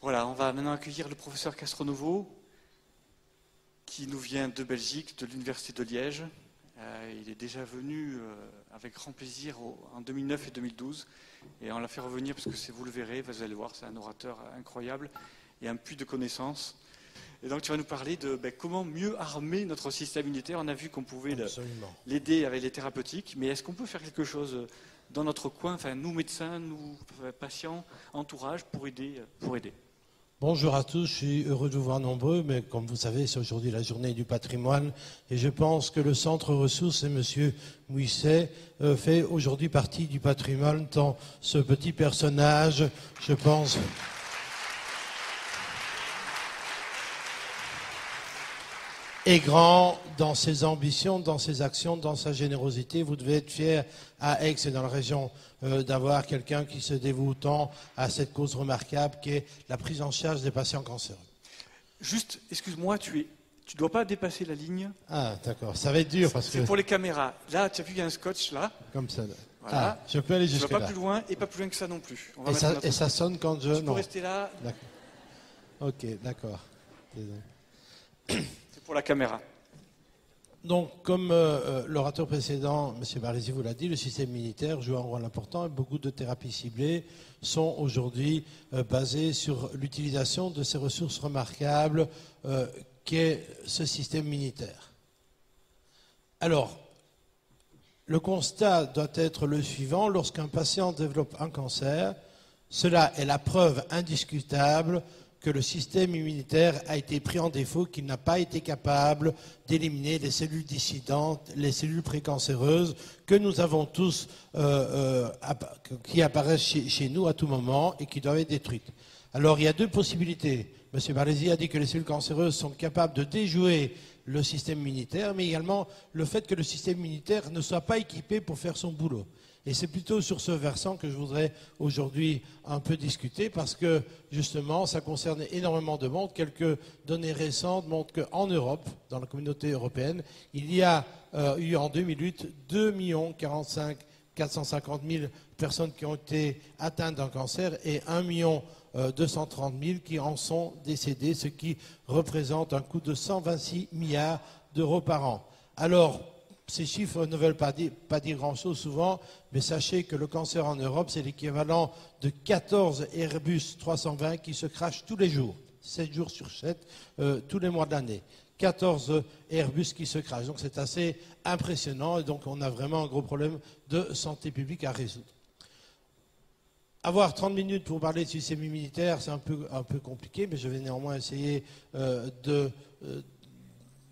Voilà, on va maintenant accueillir le professeur Castronovo, qui nous vient de Belgique, de l'Université de Liège. Il est déjà venu avec grand plaisir en 2009 et 2012, et on l'a fait revenir parce que vous le verrez, vous allez voir, c'est un orateur incroyable et un puits de connaissances. Et donc tu vas nous parler de comment mieux armer notre système immunitaire. On a vu qu'on pouvait l'aider avec les thérapeutiques, mais est-ce qu'on peut faire quelque chose dans notre coin, enfin nous médecins, nous patients, entourage, pour aider. Bonjour à tous, je suis heureux de vous voir nombreux, mais comme vous savez, c'est aujourd'hui la journée du patrimoine, et je pense que le Centre Ressources et M. Mouisset fait aujourd'hui partie du patrimoine, tant ce petit personnage, je pense... est grand dans ses ambitions, dans ses actions, dans sa générosité. Vous devez être fiers à Aix et dans la région d'avoir quelqu'un qui se dévoue autant à cette cause remarquable qui est la prise en charge des patients cancéreux. Juste, excuse-moi, tu ne dois pas dépasser la ligne. Ah, d'accord, ça va être dur parce que... C'est pour les caméras. Là, tu as vu, il y a un scotch là. Comme ça. Voilà. Ah, je peux aller jusque-là. Tu ne vas pas plus loin et pas plus loin que ça non plus. On va et ça sonne quand je... Tu peux rester là. Ok, d'accord. Pour la caméra. Donc, comme l'orateur précédent, M. Barézy, vous l'a dit, le système immunitaire joue un rôle important et beaucoup de thérapies ciblées sont aujourd'hui basées sur l'utilisation de ces ressources remarquables qu'est ce système immunitaire. Alors, le constat doit être le suivant: lorsqu'un patient développe un cancer, cela est la preuve indiscutable que le système immunitaire a été pris en défaut, qu'il n'a pas été capable d'éliminer les cellules dissidentes, les cellules précancéreuses que nous avons tous, qui apparaissent chez nous à tout moment et qui doivent être détruites. Alors il y a deux possibilités. M. Barézy a dit que les cellules cancéreuses sont capables de déjouer le système immunitaire, mais également le fait que le système immunitaire ne soit pas équipé pour faire son boulot. Et c'est plutôt sur ce versant que je voudrais aujourd'hui un peu discuter, parce que justement ça concerne énormément de monde. Quelques données récentes montrent qu'en Europe, dans la communauté européenne, il y a eu en 2008 2 450 000 personnes qui ont été atteintes d'un cancer et 1 230 000 qui en sont décédées, ce qui représente un coût de 126 milliards d'euros par an. Alors, ces chiffres ne veulent pas dire grand-chose souvent, mais sachez que le cancer en Europe, c'est l'équivalent de 14 Airbus 320 qui se crachent tous les jours, 7 jours sur 7, tous les mois de l'année. 14 Airbus qui se crachent. Donc c'est assez impressionnant et donc on a vraiment un gros problème de santé publique à résoudre. Avoir 30 minutes pour parler du système immunitaire, c'est un peu compliqué, mais je vais néanmoins essayer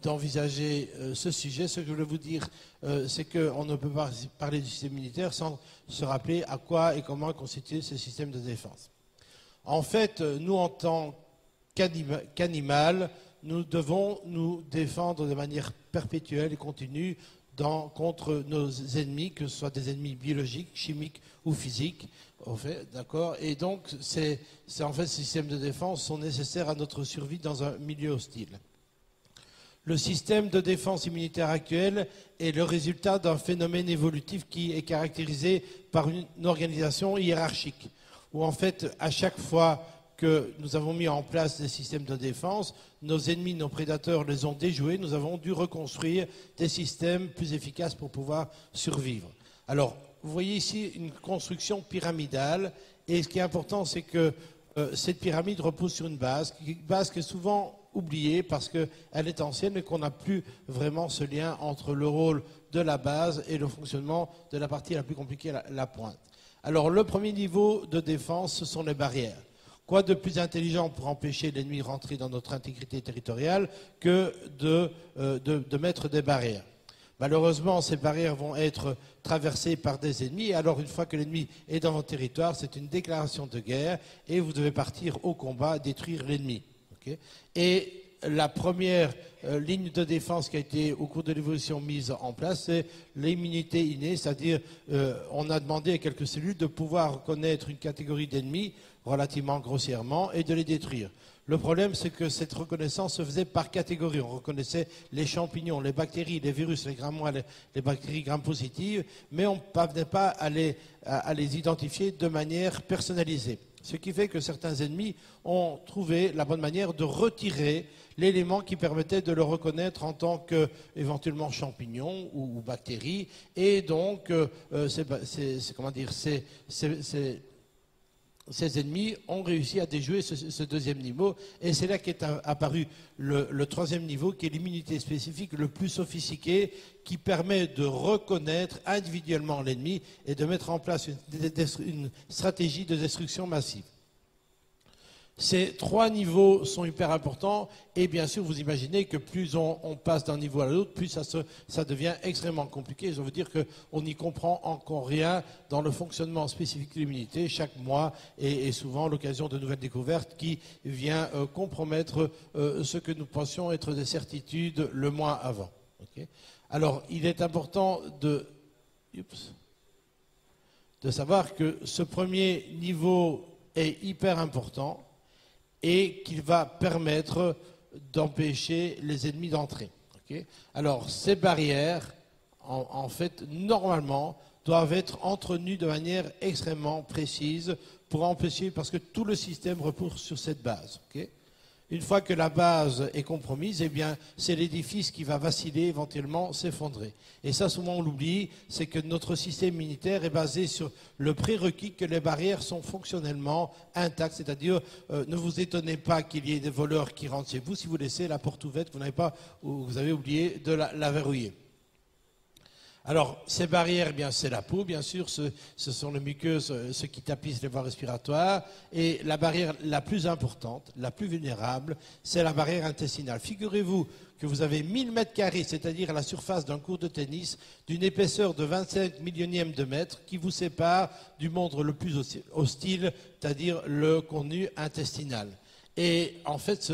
d'envisager ce sujet. Ce que je voulais vous dire, c'est qu'on ne peut pas parler du système immunitaire sans se rappeler à quoi et comment est constitué ce système de défense. En fait, nous, en tant qu'animal, nous devons nous défendre de manière perpétuelle et continue contre nos ennemis, que ce soit des ennemis biologiques, chimiques ou physiques. En fait, d'accord. Et donc, en fait, ces systèmes de défense sont nécessaires à notre survie dans un milieu hostile. Le système de défense immunitaire actuel est le résultat d'un phénomène évolutif qui est caractérisé par une organisation hiérarchique, où en fait, à chaque fois que nous avons mis en place des systèmes de défense, nos ennemis, nos prédateurs les ont déjoués, nous avons dû reconstruire des systèmes plus efficaces pour pouvoir survivre. Alors, vous voyez ici une construction pyramidale, et ce qui est important, c'est que cette pyramide repose sur une base qui est souvent oubliée parce qu'elle est ancienne et qu'on n'a plus vraiment ce lien entre le rôle de la base et le fonctionnement de la partie la plus compliquée, la pointe. Alors, le premier niveau de défense, ce sont les barrières. Quoi de plus intelligent pour empêcher l'ennemi de rentrer dans notre intégrité territoriale que de mettre des barrières? Malheureusement, ces barrières vont être traversées par des ennemis. Alors, une fois que l'ennemi est dans votre territoire, c'est une déclaration de guerre et vous devez partir au combat, détruire l'ennemi. Okay? Et la première ligne de défense qui a été au cours de l'évolution mise en place, c'est l'immunité innée, c'est-à-dire on a demandé à quelques cellules de pouvoir reconnaître une catégorie d'ennemis relativement grossièrement et de les détruire. Le problème, c'est que cette reconnaissance se faisait par catégorie. On reconnaissait les champignons, les bactéries, les virus, les gram-1, les bactéries gram-positives, mais on ne parvenait pas à les identifier de manière personnalisée. Ce qui fait que certains ennemis ont trouvé la bonne manière de retirer l'élément qui permettait de le reconnaître en tant que éventuellement champignon ou bactérie. Et donc, ces ennemis ont réussi à déjouer ce deuxième niveau. Et c'est là qu'est apparu le troisième niveau, qui est l'immunité spécifique le plus sophistiqué, qui permet de reconnaître individuellement l'ennemi et de mettre en place une stratégie de destruction massive. Ces trois niveaux sont hyper importants et bien sûr vous imaginez que plus on passe d'un niveau à l'autre, plus ça devient extrêmement compliqué. Je veux dire qu'on n'y comprend encore rien dans le fonctionnement spécifique de l'immunité. Chaque mois est souvent l'occasion de nouvelles découvertes qui vient compromettre ce que nous pensions être des certitudes le mois avant. Okay. Alors il est important de savoir que ce premier niveau est hyper important et qu'il va permettre d'empêcher les ennemis d'entrer. Okay. Alors, ces barrières, en fait, normalement, doivent être entretenues de manière extrêmement précise pour empêcher, parce que tout le système repose sur cette base. Okay. Une fois que la base est compromise, eh bien, c'est l'édifice qui va vaciller, éventuellement s'effondrer. Et ça, souvent, on l'oublie, c'est que notre système immunitaire est basé sur le prérequis que les barrières sont fonctionnellement intactes. C'est-à-dire, ne vous étonnez pas qu'il y ait des voleurs qui rentrent chez vous si vous laissez la porte ouverte, vous avez oublié de la verrouiller. Alors, ces barrières, eh bien, c'est la peau, bien sûr, ce sont les muqueuses, ce qui tapissent les voies respiratoires. Et la barrière la plus importante, la plus vulnérable, c'est la barrière intestinale. Figurez-vous que vous avez 1000 mètres carrés, c'est-à-dire à la surface d'un court de tennis, d'une épaisseur de 25 millionièmes de mètre, qui vous sépare du monde le plus hostile, c'est-à-dire le contenu intestinal. Et en fait,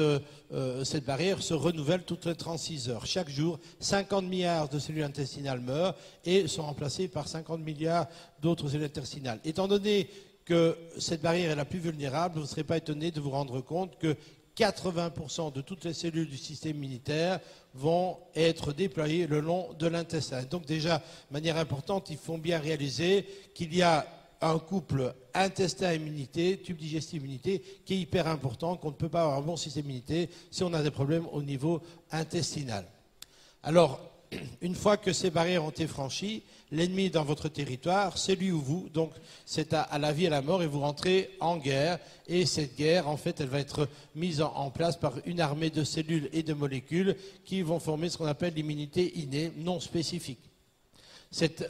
cette barrière se renouvelle toutes les 36 heures. Chaque jour, 50 milliards de cellules intestinales meurent et sont remplacées par 50 milliards d'autres cellules intestinales. Étant donné que cette barrière est la plus vulnérable, vous ne serez pas étonné de vous rendre compte que 80% de toutes les cellules du système immunitaire vont être déployées le long de l'intestin. Donc déjà, de manière importante, il faut bien réaliser qu'il y a un couple intestin-immunité, tube digestif-immunité, qui est hyper important, qu'on ne peut pas avoir un bon système immunitaire si on a des problèmes au niveau intestinal. Alors, une fois que ces barrières ont été franchies, l'ennemi est dans votre territoire, c'est lui ou vous, donc c'est à la vie et à la mort, et vous rentrez en guerre. Et cette guerre, en fait, elle va être mise en place par une armée de cellules et de molécules qui vont former ce qu'on appelle l'immunité innée non spécifique. Cette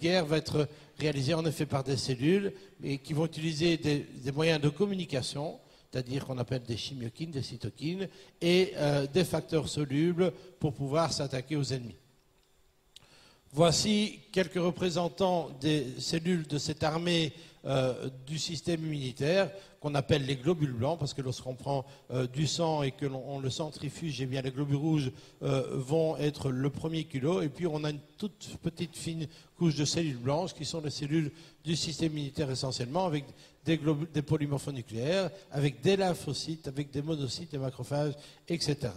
guerre va être réalisée en effet par des cellules et qui vont utiliser des moyens de communication, c'est-à-dire qu'on appelle des chimiokines, des cytokines, et des facteurs solubles pour pouvoir s'attaquer aux ennemis. Voici quelques représentants des cellules de cette armée du système immunitaire qu'on appelle les globules blancs, parce que lorsqu'on prend du sang et que l'on le centrifuge, eh bien les globules rouges vont être le premier kilo, et puis on a une toute petite fine couche de cellules blanches qui sont les cellules du système immunitaire essentiellement, avec des polymorphonucléaires, avec des lymphocytes, avec des monocytes, des macrophages, etc.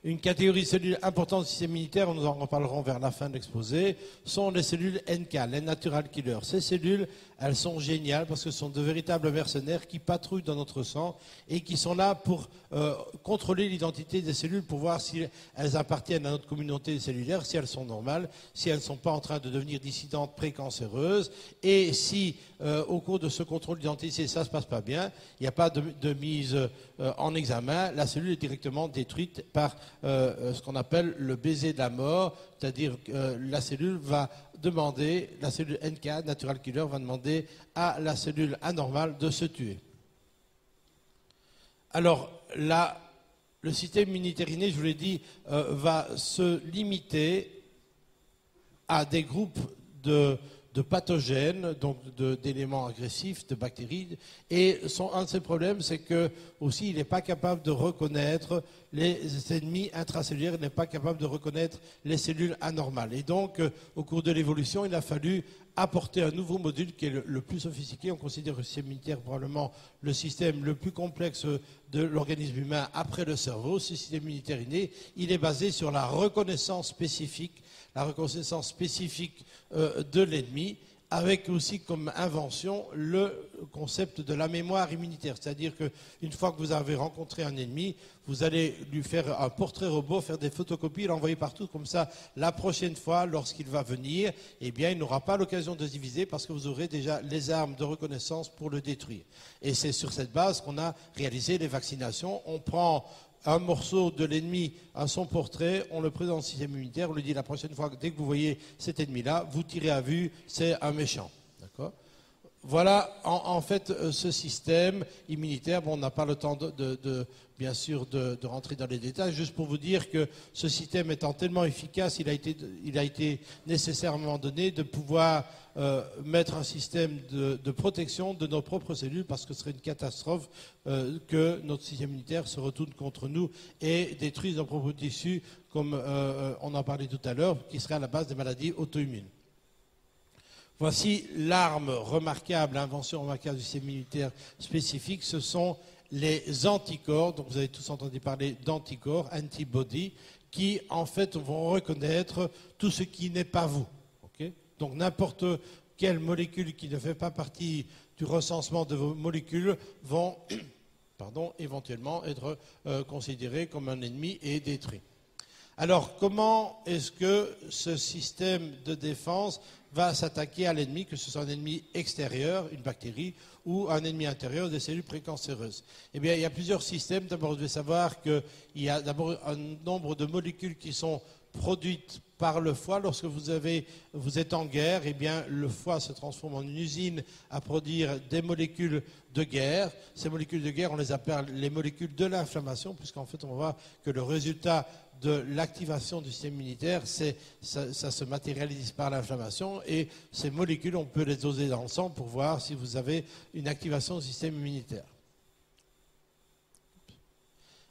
Une catégorie de cellules importante du système immunitaire, nous en reparlerons vers la fin de l'exposé, sont les cellules NK, les Natural Killers. Ces cellules, elles sont géniales parce que ce sont de véritables mercenaires qui patrouillent dans notre sang et qui sont là pour contrôler l'identité des cellules, pour voir si elles appartiennent à notre communauté cellulaire, si elles sont normales, si elles ne sont pas en train de devenir dissidentes précancéreuses, et si au cours de ce contrôle d'identité, ça ne se passe pas bien, il n'y a pas de mise en examen, la cellule est directement détruite par ce qu'on appelle le baiser de la mort, c'est-à-dire que la cellule va demander, la cellule NK, Natural Killer, va demander à la cellule anormale de se tuer. Alors là, le système immunitaire inné, je vous l'ai dit, va se limiter à des groupes de pathogènes, donc d'éléments agressifs, de bactéries. Et un de ses problèmes, c'est que aussi, il n'est pas capable de reconnaître les ennemis intracellulaires, il n'est pas capable de reconnaître les cellules anormales. Et donc, au cours de l'évolution, il a fallu apporter un nouveau module qui est le plus sophistiqué. On considère le système immunitaire probablement le système le plus complexe de l'organisme humain après le cerveau. Ce système immunitaire inné, il est basé sur la reconnaissance spécifique de l'ennemi, avec aussi comme invention le concept de la mémoire immunitaire. C'est-à-dire qu'une fois que vous avez rencontré un ennemi, vous allez lui faire un portrait robot, faire des photocopies, l'envoyer partout. Comme ça, la prochaine fois, lorsqu'il va venir, eh bien, il n'aura pas l'occasion de se diviser parce que vous aurez déjà les armes de reconnaissance pour le détruire. Et c'est sur cette base qu'on a réalisé les vaccinations. On prend un morceau de l'ennemi à son portrait, on le présente au système immunitaire, on lui dit la prochaine fois, dès que vous voyez cet ennemi-là, vous tirez à vue, c'est un méchant. D'accord ? Voilà, en fait, ce système immunitaire, bon, on n'a pas le temps bien sûr, de rentrer dans les détails, juste pour vous dire que ce système étant tellement efficace, il a été nécessaire à un moment donné de pouvoir mettre un système de protection de nos propres cellules, parce que ce serait une catastrophe que notre système immunitaire se retourne contre nous et détruise nos propres tissus, comme on en parlait tout à l'heure, qui serait à la base des maladies auto-immunes. Voici l'arme remarquable, l'invention remarquable du système immunitaire spécifique, ce sont les anticorps, donc vous avez tous entendu parler d'anticorps, antibodies, qui en fait vont reconnaître tout ce qui n'est pas vous. Okay ? Donc n'importe quelle molécule qui ne fait pas partie du recensement de vos molécules vont éventuellement être considérées comme un ennemi et détruites. Alors, comment est-ce que ce système de défense va s'attaquer à l'ennemi, que ce soit un ennemi extérieur, une bactérie, ou un ennemi intérieur, des cellules précancéreuses? Eh bien, il y a plusieurs systèmes. D'abord, vous devez savoir qu'il y a d'abord un nombre de molécules qui sont produites par le foie. Lorsque vous êtes en guerre, eh bien, le foie se transforme en une usine à produire des molécules de guerre. Ces molécules de guerre, on les appelle les molécules de l'inflammation, puisqu'en fait, on va voir que le résultat de l'activation du système immunitaire, ça se matérialise par l'inflammation, et ces molécules, on peut les doser dans le sang pour voir si vous avez une activation du système immunitaire.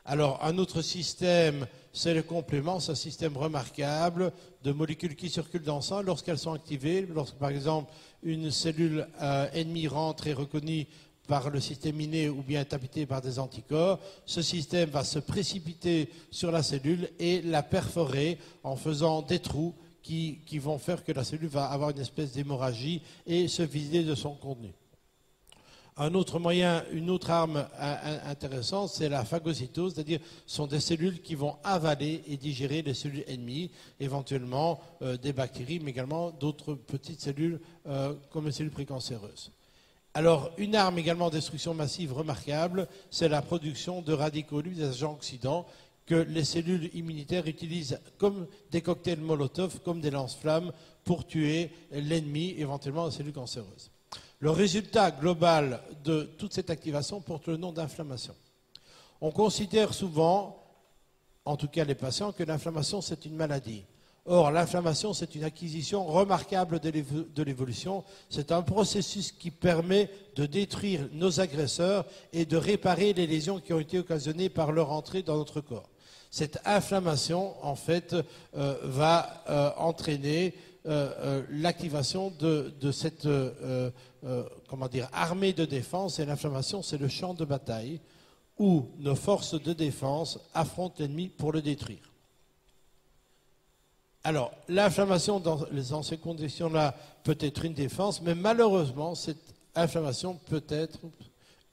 Alors, un autre système, c'est le complément, c'est un système remarquable de molécules qui circulent dans le sang lorsqu'elles sont activées. Lorsque, par exemple, une cellule ennemie rentre et reconnue par le système inné ou bien est habité par des anticorps, ce système va se précipiter sur la cellule et la perforer en faisant des trous qui vont faire que la cellule va avoir une espèce d'hémorragie et se vider de son contenu. Un autre moyen, une autre arme intéressante, c'est la phagocytose, c'est-à-dire ce sont des cellules qui vont avaler et digérer les cellules ennemies, éventuellement des bactéries, mais également d'autres petites cellules comme les cellules précancéreuses. Alors, une arme également de destruction massive remarquable, c'est la production de radicaux libres, des agents oxydants, que les cellules immunitaires utilisent comme des cocktails Molotov, comme des lance-flammes, pour tuer l'ennemi, éventuellement les cellules cancéreuses. Le résultat global de toute cette activation porte le nom d'inflammation. On considère souvent, en tout cas les patients, que l'inflammation c'est une maladie. Or, l'inflammation, c'est une acquisition remarquable de l'évolution. C'est un processus qui permet de détruire nos agresseurs et de réparer les lésions qui ont été occasionnées par leur entrée dans notre corps. Cette inflammation, en fait, va entraîner l'activation de cette armée de défense. Et l'inflammation, c'est le champ de bataille où nos forces de défense affrontent l'ennemi pour le détruire. Alors, l'inflammation dans ces conditions-là peut être une défense, mais malheureusement, cette inflammation peut être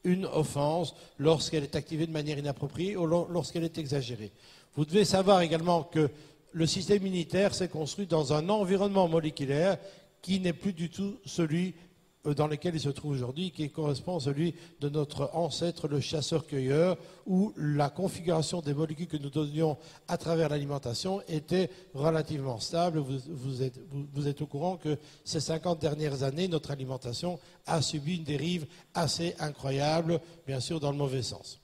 une offense lorsqu'elle est activée de manière inappropriée ou lorsqu'elle est exagérée. Vous devez savoir également que le système immunitaire s'est construit dans un environnement moléculaire qui n'est plus du tout celui dans lequel il se trouve aujourd'hui, qui correspond à celui de notre ancêtre, le chasseur-cueilleur, où la configuration des molécules que nous donnions à travers l'alimentation était relativement stable. Vous êtes au courant que ces 50 dernières années, notre alimentation a subi une dérive assez incroyable, bien sûr dans le mauvais sens.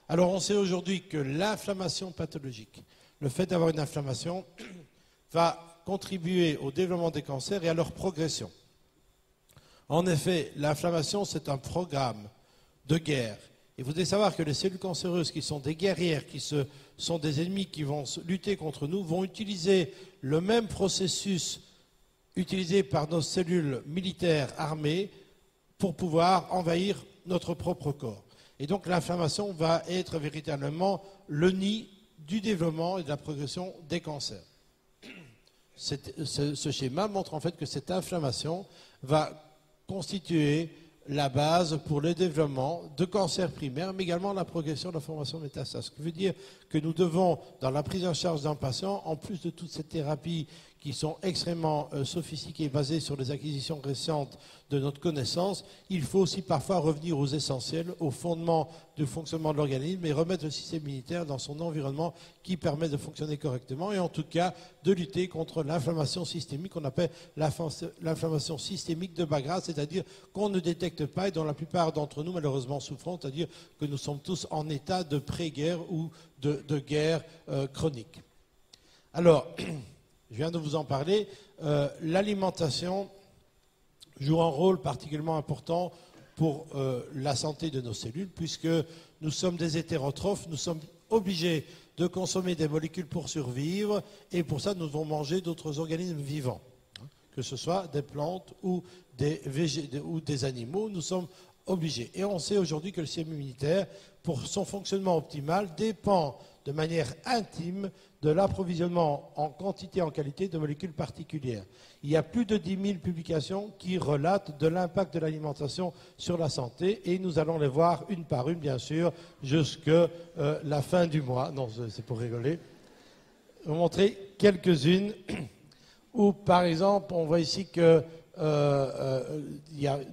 Alors on sait aujourd'hui que l'inflammation pathologique, le fait d'avoir une inflammation, va contribuer au développement des cancers et à leur progression. En effet, l'inflammation, c'est un programme de guerre. Et vous devez savoir que les cellules cancéreuses, qui sont des guerrières, sont des ennemis qui vont lutter contre nous, vont utiliser le même processus utilisé par nos cellules militaires armées pour pouvoir envahir notre propre corps. Et donc l'inflammation va être véritablement le nid du développement et de la progression des cancers. Ce schéma montre en fait que cette inflammation va constituer la base pour le développement de cancers primaires, mais également la progression de la formation de métastases. Ce qui veut dire que nous devons, dans la prise en charge d'un patient, en plus de toutes ces thérapies qui sont extrêmement sophistiquées, basées sur les acquisitions récentes de notre connaissance, il faut aussi parfois revenir aux essentiels, aux fondements du fonctionnement de l'organisme et remettre le système immunitaire dans son environnement qui permet de fonctionner correctement et en tout cas de lutter contre l'inflammation systémique qu'on appelle l'inflammation systémique de bas grade, c'est-à-dire qu'on ne détecte pas et dont la plupart d'entre nous malheureusement souffrons, c'est-à-dire que nous sommes tous en état de pré-guerre ou de guerre chronique. Alors, je viens de vous en parler, l'alimentation joue un rôle particulièrement important pour la santé de nos cellules, puisque nous sommes des hétérotrophes, nous sommes obligés de consommer des molécules pour survivre, et pour ça nous devons manger d'autres organismes vivants, que ce soit des plantes ou des animaux, nous sommes obligés. Et on sait aujourd'hui que le système immunitaire, pour son fonctionnement optimal, dépend de manière intime de l'approvisionnement en quantité et en qualité de molécules particulières. Il y a plus de 10 000 publications qui relatent de l'impact de l'alimentation sur la santé et nous allons les voir une par une, bien sûr, jusqu'à la fin du mois. Non, c'est pour rigoler. Je vais vous montrer quelques-unes où, par exemple, on voit ici que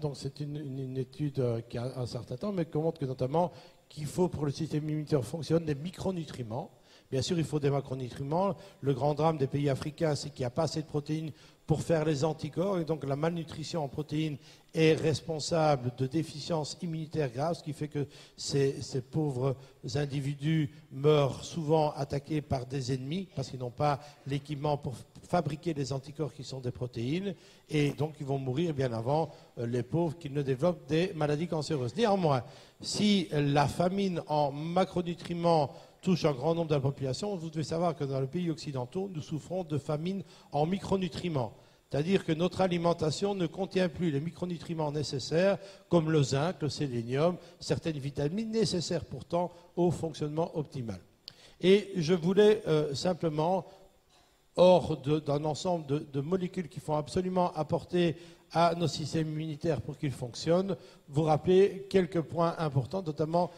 donc c'est une étude qui a un certain temps, mais qui montre que notamment qu'il faut pour le système immunitaire fonctionne des micronutriments. Bien sûr, il faut des macronutriments. Le grand drame des pays africains, c'est qu'il n'y a pas assez de protéines pour faire les anticorps. Et donc, la malnutrition en protéines est responsable de déficiences immunitaires graves, ce qui fait que ces pauvres individus meurent souvent attaqués par des ennemis, parce qu'ils n'ont pas l'équipement pour fabriquer les anticorps qui sont des protéines. Et donc, ils vont mourir bien avant les pauvres qui ne développent des maladies cancéreuses. Néanmoins, si la famine en macronutriments touche un grand nombre de la population, vous devez savoir que dans les pays occidentaux, nous souffrons de famine en micronutriments. C'est-à-dire que notre alimentation ne contient plus les micronutriments nécessaires, comme le zinc, le sélénium, certaines vitamines nécessaires pourtant au fonctionnement optimal. Et je voulais simplement, hors d'un ensemble de molécules qui font absolument apporter à nos systèmes immunitaires pour qu'ils fonctionnent, vous rappeler quelques points importants, notamment,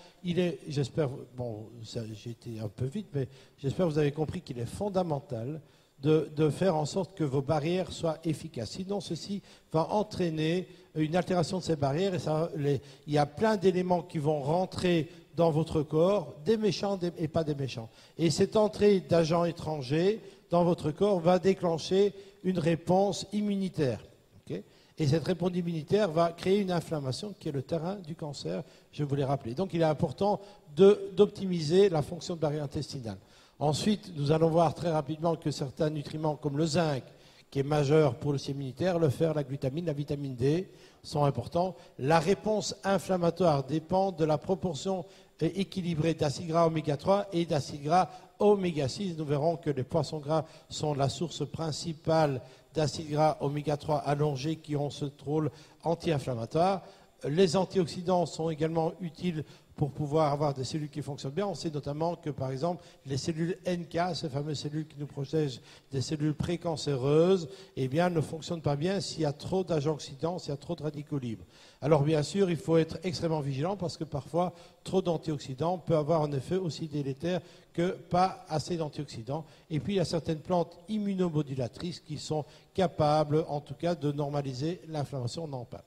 j'espère, bon, j'ai été un peu vite, mais j'espère que vous avez compris qu'il est fondamental de faire en sorte que vos barrières soient efficaces. Sinon, ceci va entraîner une altération de ces barrières et il y a plein d'éléments qui vont rentrer dans votre corps, des méchants et pas des méchants. Et cette entrée d'agents étrangers dans votre corps va déclencher une réponse immunitaire. Okay ? Et cette réponse immunitaire va créer une inflammation qui est le terrain du cancer, je vous l'ai rappelé. Donc il est important d'optimiser la fonction de barrière intestinale. Ensuite, nous allons voir très rapidement que certains nutriments comme le zinc, qui est majeur pour le système immunitaire, le fer, la glutamine, la vitamine D sont importants. La réponse inflammatoire dépend de la proportion équilibrée d'acides gras oméga 3 et d'acides gras oméga 6. Nous verrons que les poissons gras sont la source principale d'acides gras oméga 3 allongés qui ont ce rôle anti-inflammatoire. Les antioxydants sont également utiles pour pouvoir avoir des cellules qui fonctionnent bien. On sait notamment que, par exemple, les cellules NK, ces fameuses cellules qui nous protègent des cellules précancéreuses, eh bien, ne fonctionnent pas bien s'il y a trop d'agents oxydants, s'il y a trop de radicaux libres. Alors, bien sûr, il faut être extrêmement vigilant parce que parfois, trop d'antioxydants peut avoir un effet aussi délétère que pas assez d'antioxydants. Et puis, il y a certaines plantes immunomodulatrices qui sont capables, en tout cas, de normaliser l'inflammation. On en parle.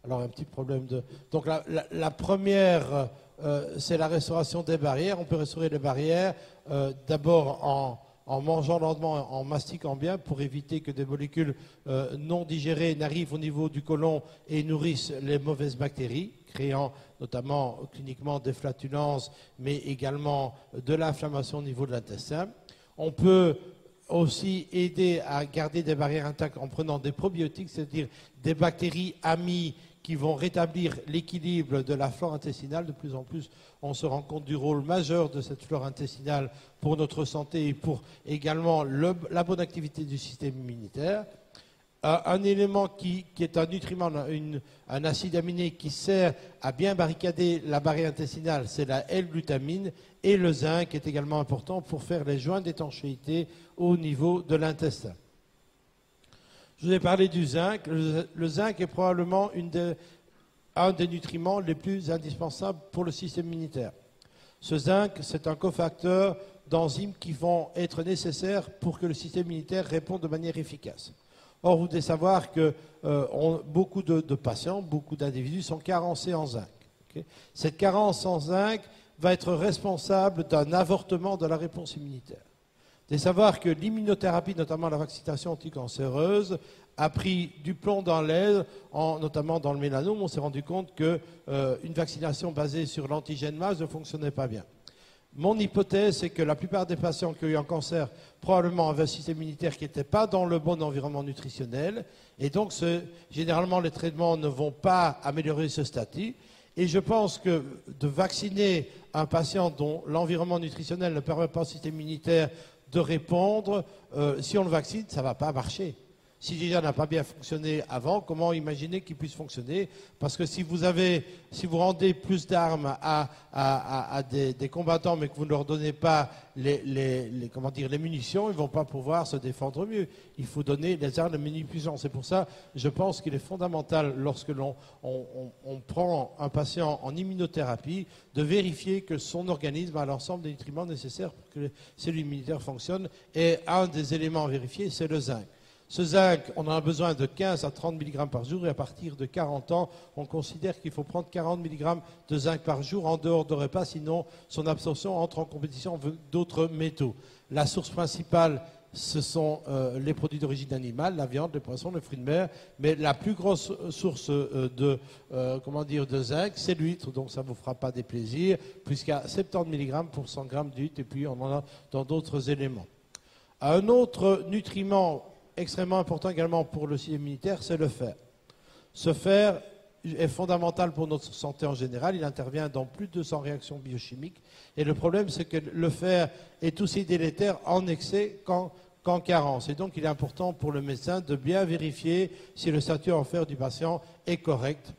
Alors, un petit problème de... Donc, la première, c'est la restauration des barrières. On peut restaurer les barrières d'abord en mangeant lentement, en mastiquant bien, pour éviter que des molécules non digérées n'arrivent au niveau du côlon et nourrissent les mauvaises bactéries, créant notamment cliniquement des flatulences, mais également de l'inflammation au niveau de l'intestin. On peut aussi aider à garder des barrières intactes en prenant des probiotiques, c'est-à-dire des bactéries amies qui vont rétablir l'équilibre de la flore intestinale. De plus en plus, on se rend compte du rôle majeur de cette flore intestinale pour notre santé et pour également la bonne activité du système immunitaire. Un élément qui est un nutriment, un acide aminé qui sert à bien barricader la barrière intestinale, c'est la L-glutamine, et le zinc est également important pour faire les joints d'étanchéité au niveau de l'intestin. Je vous ai parlé du zinc. Le zinc est probablement un des nutriments les plus indispensables pour le système immunitaire. Ce zinc, c'est un cofacteur d'enzymes qui vont être nécessaires pour que le système immunitaire réponde de manière efficace. Or, vous devez savoir que beaucoup de patients, beaucoup d'individus sont carencés en zinc. Okay. Cette carence en zinc va être responsable d'un avortement de la réponse immunitaire. Vous devez savoir que l'immunothérapie, notamment la vaccination anticancéreuse, a pris du plomb dans l'aile, notamment dans le mélanome. On s'est rendu compte qu'une vaccination basée sur l'antigène MAS ne fonctionnait pas bien. Mon hypothèse, c'est que la plupart des patients qui ont eu un cancer, probablement avaient un système immunitaire qui n'était pas dans le bon environnement nutritionnel. Et donc, généralement, les traitements ne vont pas améliorer ce statut. Et je pense que de vacciner un patient dont l'environnement nutritionnel ne permet pas au système immunitaire de répondre, si on le vaccine, ça ne va pas marcher. Si déjà n'a pas bien fonctionné avant, comment imaginer qu'il puisse fonctionner? Parce que si vous rendez plus d'armes à des combattants, mais que vous ne leur donnez pas les munitions, ils ne vont pas pouvoir se défendre mieux. Il faut donner les armes de mini-puissance. C'est pour ça, je pense qu'il est fondamental, lorsque on prend un patient en immunothérapie, de vérifier que son organisme a l'ensemble des nutriments nécessaires pour que les cellules immunitaires fonctionnent. Et un des éléments à vérifier, c'est le zinc. Ce zinc, on en a besoin de 15 à 30 mg par jour et à partir de 40 ans, on considère qu'il faut prendre 40 mg de zinc par jour en dehors de repas, sinon son absorption entre en compétition avec d'autres métaux. La source principale, ce sont les produits d'origine animale, la viande, les poissons, les fruits de mer, mais la plus grosse source de zinc, c'est l'huître, donc ça ne vous fera pas déplaisir, puisqu'il y a 70 mg pour 100 g d'huître, et puis on en a dans d'autres éléments. Un autre nutriment extrêmement important également pour le système immunitaire, c'est le fer. Ce fer est fondamental pour notre santé en général. Il intervient dans plus de 200 réactions biochimiques. Et le problème, c'est que le fer est aussi délétère en excès qu'en carence. Et donc, il est important pour le médecin de bien vérifier si le statut en fer du patient est correct.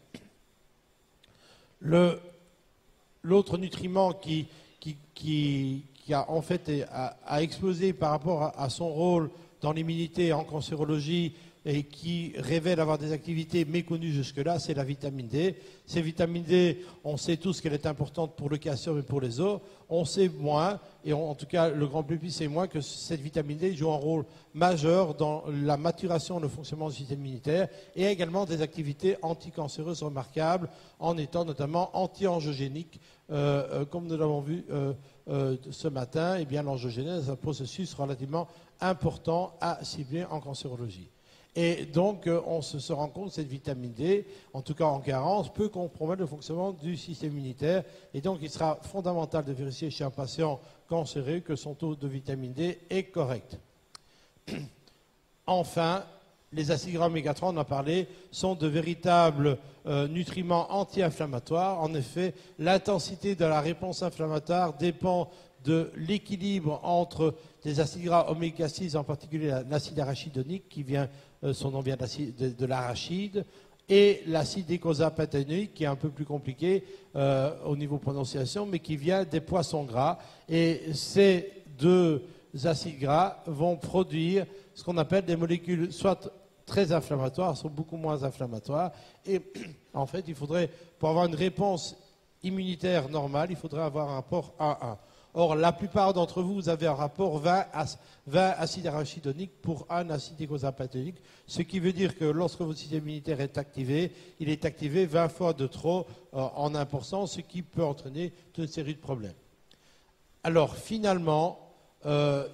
L'autre nutriment qui a en fait a explosé par rapport à son rôle dans l'immunité en cancérologie et qui révèle avoir des activités méconnues jusque-là, c'est la vitamine D. Cette vitamine D, on sait tous qu'elle est importante pour le calcium et pour les os. On sait moins, et en tout cas le grand public sait moins, que cette vitamine D joue un rôle majeur dans la maturation et le fonctionnement du système immunitaire et également des activités anticancéreuses remarquables en étant notamment anti-angiogénique. Comme nous l'avons vu ce matin, eh bien, l'angiogénèse est un processus relativement important à cibler en cancérologie. Et donc, on se rend compte que cette vitamine D, en tout cas en carence, peut compromettre le fonctionnement du système immunitaire. Et donc, il sera fondamental de vérifier chez un patient cancéreux que son taux de vitamine D est correct. Enfin, les acides gras oméga 3, on en a parlé, sont de véritables nutriments anti-inflammatoires. En effet, l'intensité de la réponse inflammatoire dépend de l'équilibre entre des acides gras oméga 6, en particulier l'acide arachidonique, son nom vient de l'arachide, et l'acide eicosapentaénoïque, qui est un peu plus compliqué au niveau prononciation, mais qui vient des poissons gras. Et ces deux acides gras vont produire ce qu'on appelle des molécules soit très inflammatoires, soit beaucoup moins inflammatoires. Et en fait, pour avoir une réponse immunitaire normale, il faudrait avoir un rapport 1-1. Or, la plupart d'entre vous, vous avez un rapport 20 acide arachidonique pour 1 acide eicosapentaénoïque, ce qui veut dire que lorsque votre système immunitaire est activé, il est activé 20 fois de trop en 1%, ce qui peut entraîner toute une série de problèmes. Alors, finalement,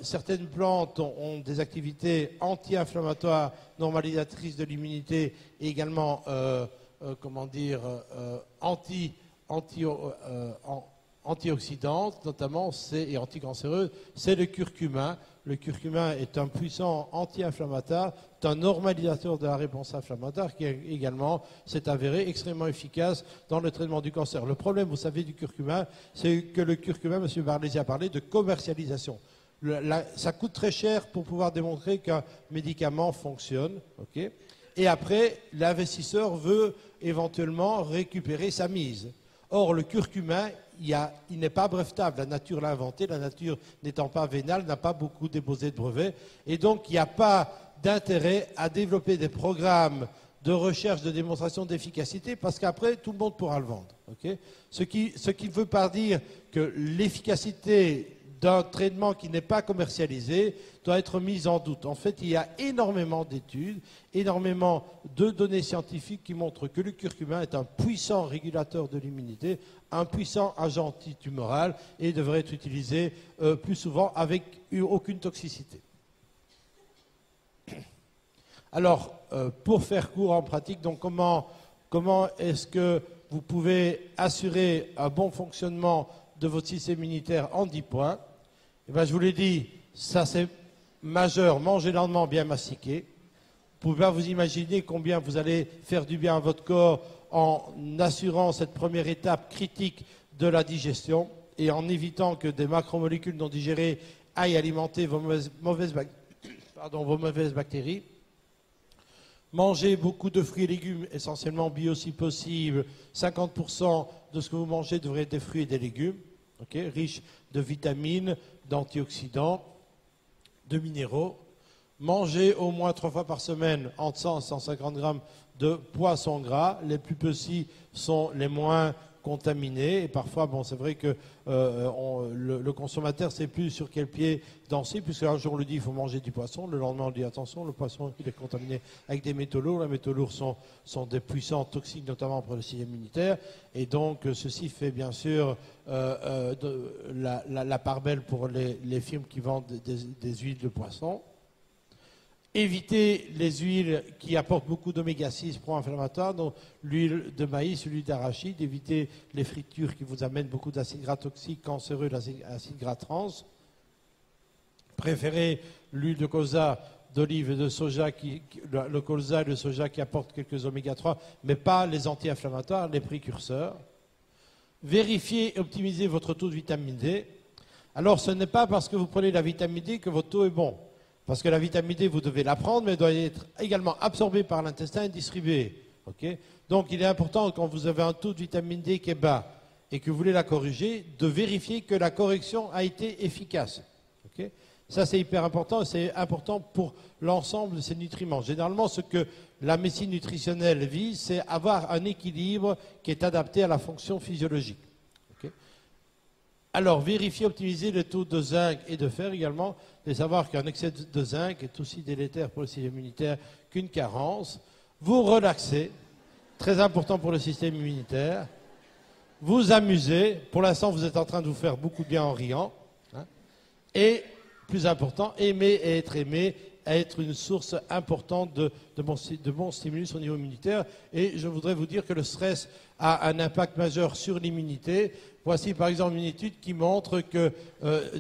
certaines plantes ont des activités anti-inflammatoires, normalisatrices de l'immunité et également, antioxydantes, notamment, et anticancéreuses, c'est le curcuma. Le curcuma est un puissant anti-inflammatoire, c'est un normalisateur de la réponse inflammatoire qui également s'est avéré extrêmement efficace dans le traitement du cancer. Le problème, vous savez, du curcuma, c'est que le curcuma, M. Barlési a parlé de commercialisation. Ça coûte très cher pour pouvoir démontrer qu'un médicament fonctionne. Okay, et après, l'investisseur veut éventuellement récupérer sa mise. Or, le curcumin, il n'est pas brevetable. La nature l'a inventé. La nature n'étant pas vénale, n'a pas beaucoup déposé de brevets. Et donc, il n'y a pas d'intérêt à développer des programmes de recherche, de démonstration d'efficacité, parce qu'après, tout le monde pourra le vendre. Okay, ce qui ne veut pas dire que l'efficacité d'un traitement qui n'est pas commercialisé doit être mise en doute. En fait, il y a énormément d'études, énormément de données scientifiques qui montrent que le curcumin est un puissant régulateur de l'immunité, un puissant agent antitumoral et devrait être utilisé plus souvent avec aucune toxicité. Alors, pour faire court en pratique, donc comment est-ce que vous pouvez assurer un bon fonctionnement de votre système immunitaire en 10 points? Eh bien, je vous l'ai dit, ça c'est majeur, mangez lentement, bien mastiquer. Vous pouvez pas vous imaginer combien vous allez faire du bien à votre corps en assurant cette première étape critique de la digestion et en évitant que des macromolécules non digérées aillent alimenter vos mauvaises bactéries. Mangez beaucoup de fruits et légumes, essentiellement bio si possible. 50% de ce que vous mangez devrait être des fruits et des légumes, okay, riches de vitamines, d'antioxydants, de minéraux. Mangez au moins 3 fois par semaine entre 100 et 150 grammes de poissons gras. Les plus petits sont les moins contaminés. Et parfois, bon, c'est vrai que le consommateur ne sait plus sur quel pied danser, puisque un jour on lui dit il faut manger du poisson, le lendemain on lui dit attention, le poisson il est contaminé avec des métaux lourds. Les métaux lourds sont des puissants toxiques, notamment pour le système immunitaire. Et donc, ceci fait bien sûr la part belle pour les firmes qui vendent des huiles de poisson. Évitez les huiles qui apportent beaucoup d'oméga 6 pro-inflammatoires, donc l'huile de maïs, l'huile d'arachide. Évitez les fritures qui vous amènent beaucoup d'acides gras toxiques, cancéreux, d'acides gras trans. Préférez l'huile de colza, d'olive et de soja, le colza et le soja qui apportent quelques oméga 3, mais pas les anti-inflammatoires, les précurseurs. Vérifiez et optimisez votre taux de vitamine D. Alors, ce n'est pas parce que vous prenez la vitamine D que votre taux est bon. Parce que la vitamine D, vous devez la prendre, mais elle doit être également absorbée par l'intestin et distribuée. Okay, donc, il est important, quand vous avez un taux de vitamine D qui est bas et que vous voulez la corriger, de vérifier que la correction a été efficace. Okay, ça, c'est hyper important. C'est important pour l'ensemble de ces nutriments. Généralement, ce que la médecine nutritionnelle vise, c'est avoir un équilibre qui est adapté à la fonction physiologique. Okay. Alors, vérifiez, optimiser le taux de zinc et de fer également, de savoir qu'un excès de zinc est aussi délétère pour le système immunitaire qu'une carence. Vous relaxez, très important pour le système immunitaire. Vous amusez, pour l'instant vous êtes en train de vous faire beaucoup de bien en riant. Hein. Et, plus important, aimer et être aimé, être une source importante de bons stimulus au niveau immunitaire. Et je voudrais vous dire que le stress a un impact majeur sur l'immunité. Voici par exemple une étude qui montre que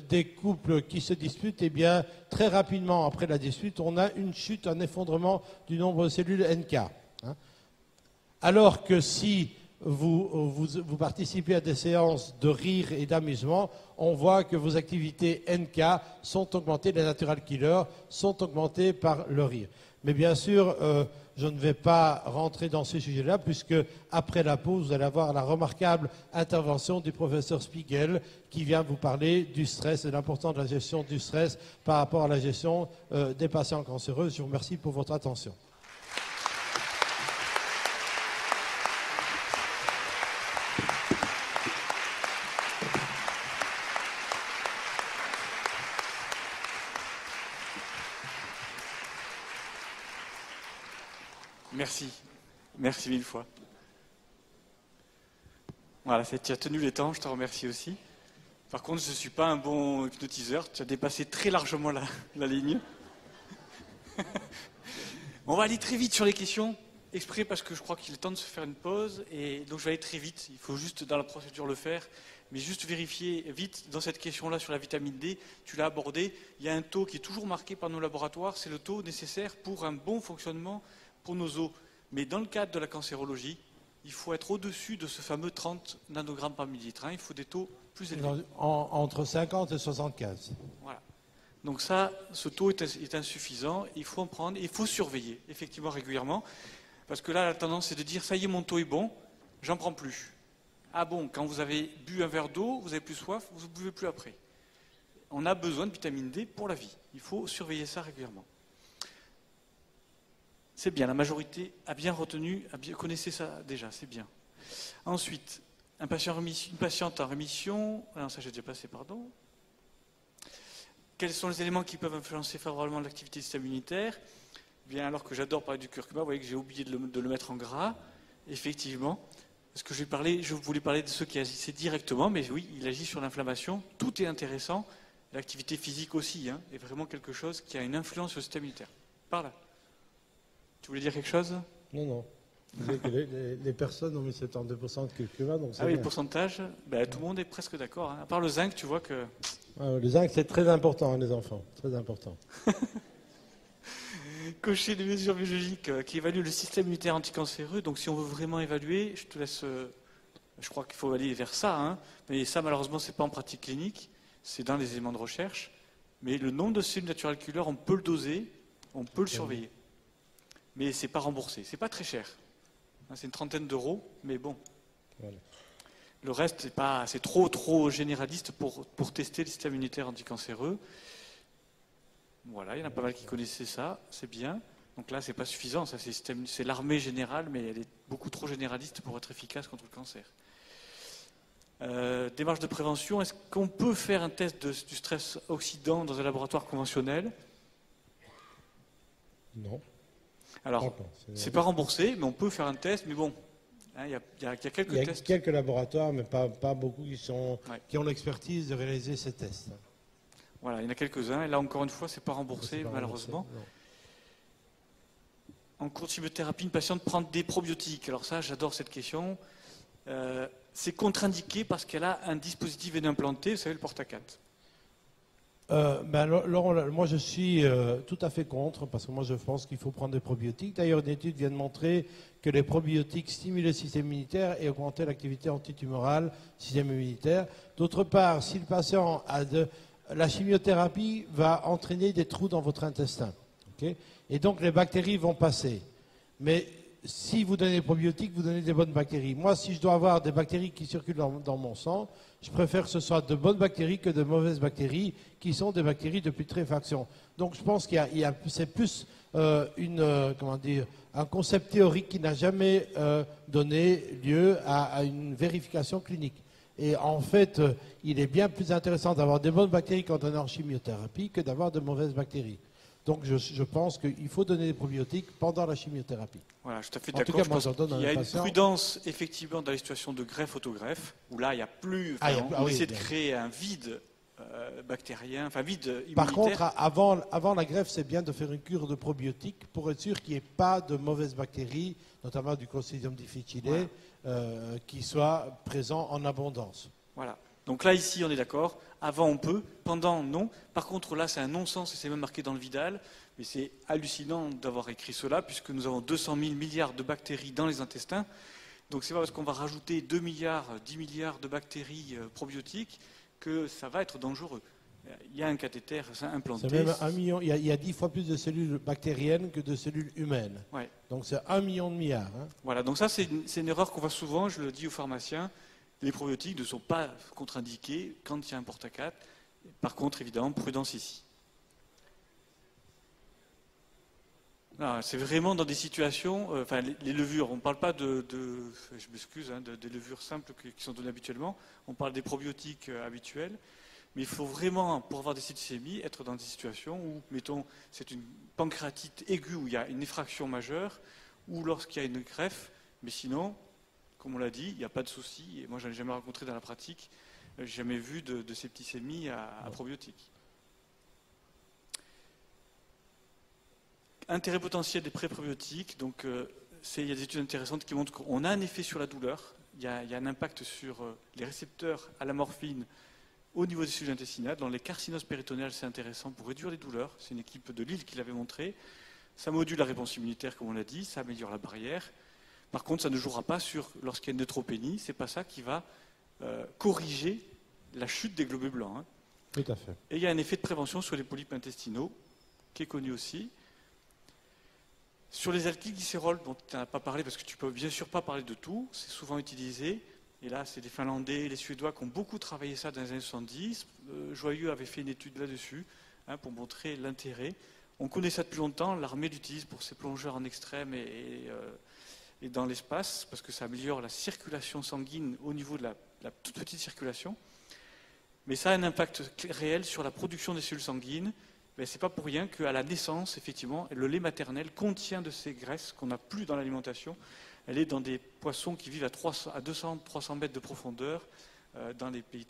des couples qui se disputent, eh bien, très rapidement après la dispute, on a une chute, un effondrement du nombre de cellules NK. Hein. Alors que si vous participez à des séances de rire et d'amusement, on voit que vos activités NK sont augmentées, les natural killers sont augmentées par le rire. Mais bien sûr, je ne vais pas rentrer dans ce sujet-là, puisque après la pause, vous allez avoir la remarquable intervention du professeur Spiegel, qui vient vous parler du stress et de l'importance de la gestion du stress par rapport à la gestion des patients cancéreux. Je vous remercie pour votre attention. Merci. Merci mille fois. Voilà, tu as tenu les temps, je te remercie aussi. Par contre, je ne suis pas un bon hypnotiseur, tu as dépassé très largement la ligne. On va aller très vite sur les questions, exprès parce que je crois qu'il est temps de se faire une pause, et donc je vais aller très vite, il faut juste dans la procédure le faire, mais juste vérifier vite dans cette question-là sur la vitamine D, tu l'as abordé, il y a un taux qui est toujours marqué par nos laboratoires, c'est le taux nécessaire pour un bon fonctionnement pour nos os. Mais dans le cadre de la cancérologie, il faut être au-dessus de ce fameux 30 nanogrammes par millilitre. Hein. Il faut des taux plus élevés. Entre 50 et 75. Voilà. Donc ça, ce taux est insuffisant. Il faut en prendre. Il faut surveiller, effectivement, régulièrement. Parce que là, la tendance, c'est de dire, ça y est, mon taux est bon, j'en prends plus. Ah bon, quand vous avez bu un verre d'eau, vous avez plus soif, vous ne buvez plus après. On a besoin de vitamine D pour la vie. Il faut surveiller ça régulièrement. C'est bien, la majorité a bien retenu, connaissez ça déjà, c'est bien. Ensuite, une patiente en rémission, non, ça j'ai déjà passé, pardon. Quels sont les éléments qui peuvent influencer favorablement l'activité du système immunitaire? Bien, alors que j'adore parler du curcuma, vous voyez que j'ai oublié de le mettre en gras, effectivement. Parce que je voulais parler de ceux qui agissaient directement, mais oui, il agit sur l'inflammation, tout est intéressant. L'activité physique aussi, est vraiment quelque chose qui a une influence sur le système immunitaire. Par là. Tu voulais dire quelque chose? Non, non. Les personnes ont mis 72% de curcuma, donc c'est Ah oui, bien. le pourcentage, tout le monde est presque d'accord. À part le zinc, tu vois que... Le zinc, c'est très important, les enfants, très important. Cocher les mesures biologiques qui évaluent le système immunitaire anticancéreux. Donc si on veut vraiment évaluer, je te laisse... je crois qu'il faut aller vers ça, mais ça, malheureusement, ce n'est pas en pratique clinique, c'est dans les éléments de recherche. Mais le nombre de cellules natural killer, on peut le doser, on peut le surveiller. Mais ce n'est pas remboursé, c'est pas très cher. C'est une trentaine d'euros, mais bon. Voilà. Le reste, c'est trop généraliste pour tester le système immunitaire anticancéreux. Voilà, il y en a pas mal qui connaissaient ça, c'est bien. Donc là, c'est pas suffisant, ça c'est l'armée générale, mais elle est beaucoup trop généraliste pour être efficace contre le cancer. Démarche de prévention, est-ce qu'on peut faire un test du stress oxydant dans un laboratoire conventionnel? Non. Alors, c'est pas remboursé, mais on peut faire un test, mais bon, il y a quelques tests. Il y a quelques laboratoires, mais pas beaucoup qui ont l'expertise de réaliser ces tests. Voilà, il y en a quelques-uns, et là encore une fois, c'est pas remboursé, malheureusement. En cours de chimiothérapie, une patiente prend des probiotiques. Alors ça, j'adore cette question. C'est contre-indiqué parce qu'elle a un dispositif veineux implanté, vous savez, le Portacat. Laurent, moi je suis tout à fait contre, parce que moi je pense qu'il faut prendre des probiotiques. D'ailleurs, une étude vient de montrer que les probiotiques stimulent le système immunitaire et augmentaient l'activité antitumorale du système immunitaire. D'autre part, si le patient a la chimiothérapie va entraîner des trous dans votre intestin. Okay, et donc les bactéries vont passer. Mais si vous donnez des probiotiques, vous donnez des bonnes bactéries. Moi, si je dois avoir des bactéries qui circulent dans mon sang, je préfère que ce soit de bonnes bactéries que de mauvaises bactéries, qui sont des bactéries de putréfaction. Donc je pense c'est plus un concept théorique qui n'a jamais donné lieu à une vérification clinique. Et en fait, il est bien plus intéressant d'avoir des bonnes bactéries quand on est en chimiothérapie que d'avoir de mauvaises bactéries. Donc je pense qu'il faut donner des probiotiques pendant la chimiothérapie. Voilà, je suis tout à fait d'accord. Je pense qu'il y a une prudence effectivement dans les situations de greffe-autogreffe, où là il n'y a plus, on essaie de créer un vide bactérien, enfin vide immunitaire. Par contre, avant la greffe, c'est bien de faire une cure de probiotiques pour être sûr qu'il n'y ait pas de mauvaises bactéries, notamment du Clostridium difficile, qui soient présents en abondance. Voilà. Donc là, ici, on est d'accord. Avant, on peut. Pendant, non. Par contre, là, c'est un non-sens et c'est même marqué dans le Vidal. Mais c'est hallucinant d'avoir écrit cela, puisque nous avons 200 000 milliards de bactéries dans les intestins. Donc c'est pas parce qu'on va rajouter 2 milliards, 10 milliards de bactéries probiotiques que ça va être dangereux. Il y a un cathéter implanté. C'est même 1 million. Il y a 10 fois plus de cellules bactériennes que de cellules humaines. Ouais. Donc c'est 1 million de milliards. Voilà, donc ça c'est une erreur qu'on voit souvent, je le dis aux pharmaciens. Les probiotiques ne sont pas contre-indiqués quand il y a un Portacat. Par contre, évidemment, prudence ici. C'est vraiment dans des situations, les levures, on ne parle pas je m'excuse, des levures simples qui sont données habituellement, on parle des probiotiques habituels, mais il faut vraiment, pour avoir des septicémies, être dans des situations où, mettons, c'est une pancréatite aiguë où il y a une effraction majeure, ou lorsqu'il y a une greffe, mais sinon, comme on l'a dit, il n'y a pas de souci, et moi je n'en ai jamais rencontré dans la pratique, je n'ai jamais vu de septicémie à probiotiques. Intérêt potentiel des pré-probiotiques, donc il y a des études intéressantes qui montrent qu'on a un effet sur la douleur, il y a un impact sur les récepteurs à la morphine au niveau des cellules intestinales. Dans les carcinoses péritonéales, c'est intéressant pour réduire les douleurs, c'est une équipe de Lille qui l'avait montré. Ça module la réponse immunitaire, comme on l'a dit, ça améliore la barrière. Par contre, ça ne jouera pas lorsqu'il y a une neutropénie, c'est pas ça qui va corriger la chute des globules blancs. Tout à fait. Et il y a un effet de prévention sur les polypes intestinaux, qui est connu aussi. Sur les alkylglycérols, dont tu n'as pas parlé, parce que tu ne peux bien sûr pas parler de tout, c'est souvent utilisé. Et là, c'est les Finlandais, les Suédois qui ont beaucoup travaillé ça dans les années 70. Joyeux avait fait une étude là-dessus pour montrer l'intérêt. On connaît ça depuis longtemps, l'armée l'utilise pour ses plongeurs en extrême et dans l'espace, parce que ça améliore la circulation sanguine au niveau de la toute petite circulation. Mais ça a un impact réel sur la production des cellules sanguines. Mais ce n'est pas pour rien qu'à la naissance, effectivement, le lait maternel contient de ces graisses qu'on n'a plus dans l'alimentation. Elle est dans des poissons qui vivent à 200-300 mètres de profondeur, dans des pays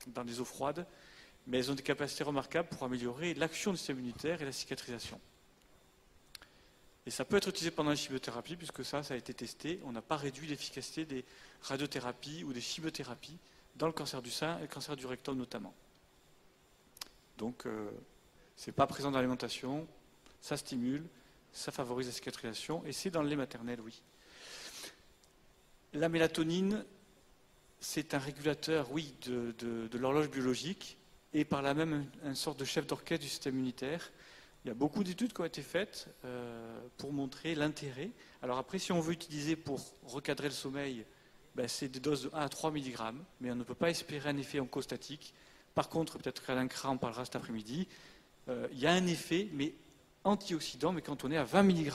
dans des eaux froides. Mais elles ont des capacités remarquables pour améliorer l'action du système immunitaire et la cicatrisation. Et ça peut être utilisé pendant la chimiothérapie, puisque ça a été testé. On n'a pas réduit l'efficacité des radiothérapies ou des chimiothérapies dans le cancer du sein et le cancer du rectum notamment. Donc, ce n'est pas présent dans l'alimentation, ça stimule, ça favorise la cicatrisation, et c'est dans le lait maternel, oui. La mélatonine, c'est un régulateur, oui, de l'horloge biologique, et par là même une sorte de chef d'orchestre du système immunitaire. Il y a beaucoup d'études qui ont été faites pour montrer l'intérêt. Alors après, si on veut utiliser pour recadrer le sommeil, c'est des doses de 1 à 3 mg, mais on ne peut pas espérer un effet oncostatique. Par contre, peut-être qu'Alain Kra en parlera cet après-midi, il y a un effet, mais antioxydant, mais quand on est à 20 mg.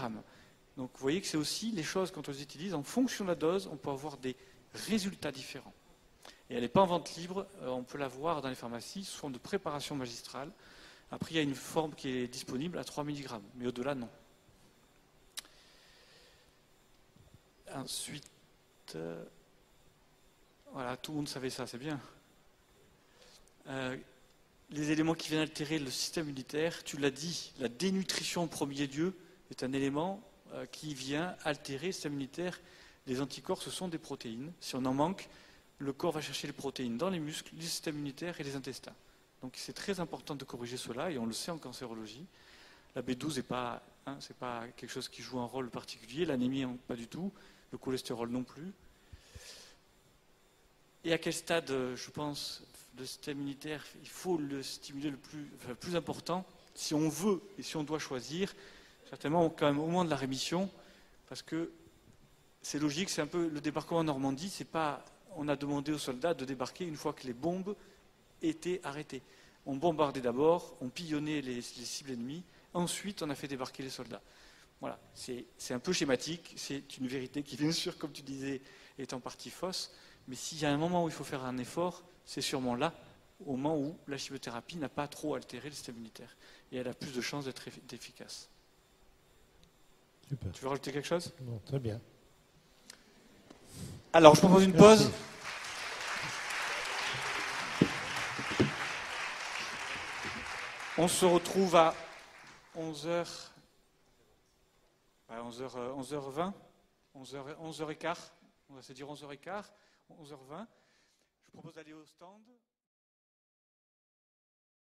Donc vous voyez que c'est aussi les choses, quand on les utilise, en fonction de la dose, on peut avoir des résultats différents. Et elle n'est pas en vente libre, on peut la voir dans les pharmacies sous forme de préparation magistrale. Après, il y a une forme qui est disponible à 3 mg, mais au-delà, non. Ensuite, voilà, tout le monde savait ça, c'est bien. Les éléments qui viennent altérer le système immunitaire, tu l'as dit, la dénutrition en premier lieu est un élément qui vient altérer le système immunitaire. Les anticorps, ce sont des protéines. Si on en manque, le corps va chercher les protéines dans les muscles, le système immunitaire et les intestins. Donc c'est très important de corriger cela, et on le sait en cancérologie. La B12 n'est pas, c'est pas quelque chose qui joue un rôle particulier, l'anémie pas du tout, le cholestérol non plus. Et à quel stade, je pense, le système immunitaire, il faut le stimuler le plus important, si on veut et si on doit choisir, certainement quand même au moment de la rémission, parce que c'est logique, c'est un peu le débarquement en Normandie, c'est pas, on a demandé aux soldats de débarquer une fois que les bombes étaient arrêtées. On bombardait d'abord, on pillonnait les cibles ennemies, ensuite on a fait débarquer les soldats. Voilà, c'est un peu schématique, c'est une vérité qui, bien sûr, comme tu disais, est en partie fausse, mais s'il y a un moment où il faut faire un effort, c'est sûrement là, au moment où la chimiothérapie n'a pas trop altéré le système immunitaire. Et elle a plus de chances d'être efficace. Super. Tu veux rajouter quelque chose? Non, très bien. Alors, je propose une pause. On se retrouve à 11h, 11h20, 11h15, on va se dire 11h15, 11h20. Je propose d'aller au stand.